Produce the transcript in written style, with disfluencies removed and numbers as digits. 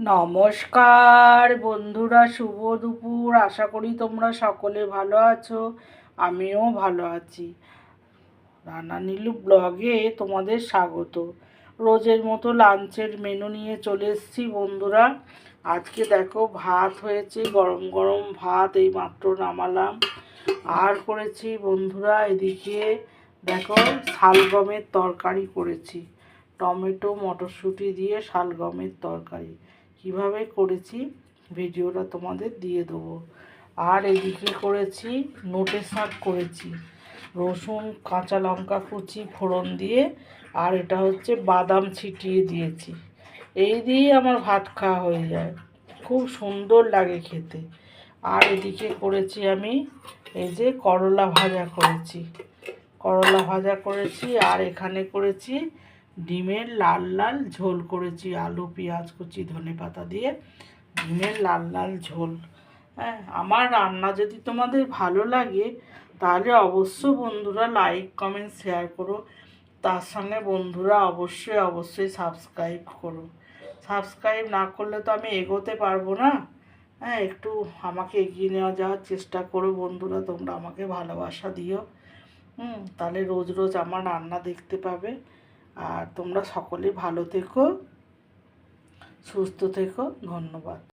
নমস্কার বন্ধুরা, শুভ দুপুর। আশা করি তোমরা সকলে ভালো আছো, আমিও ভালো আছি। রান্না নীলু ব্লগে তোমাদের স্বাগত। রোজের মতো লাঞ্চের মেনু নিয়ে চলে এসেছি বন্ধুরা। আজকে দেখো ভাত হয়েছে, গরম গরম ভাত এই মাত্র নামালাম। আর করেছি বন্ধুরা এদিকে দেখো শালগমের তরকারি করেছি, টমেটো মটরশুঁটি দিয়ে শালগমের তরকারি। কিভাবে করেছি ভিডিওটা তোমাদের দিয়ে দেবো। আর এদিকে করেছি নোটে শাক করেছি, রসুন কাঁচা লঙ্কা কুচি ফোড়ন দিয়ে, আর এটা হচ্ছে বাদাম ছিটিয়ে দিয়েছি। এই দিয়ে আমার ভাত খাওয়া হয়ে যায়, খুব সুন্দর লাগে খেতে। আর এদিকে করেছি আমি এই যে করলা ভাজা করেছি, আর এখানে করেছি ডিমের লাল লাল ঝোল করেছি, আলু পেঁয়াজ কুচি ধনে পাতা দিয়ে ডিমের লাল লাল ঝোল। হ্যাঁ, আমার রান্না যদি তোমাদের ভালো লাগে তাহলে অবশ্য বন্ধুরা লাইক কমেন্ট শেয়ার করো। তার সঙ্গে বন্ধুরা অবশ্যই সাবস্ক্রাইব করো। সাবস্ক্রাইব না করলে তো আমি এগোতে পারবো না। হ্যাঁ, একটু আমাকে এগিয়ে নেওয়া যাওয়ার চেষ্টা করো বন্ধুরা, তোমরা আমাকে ভালোবাসা দিও। তাহলে রোজ রোজ আমার রান্না দেখতে পাবে। আর তোমরা সকলে ভালো থেকো, সুস্থ থেকো। ধন্যবাদ।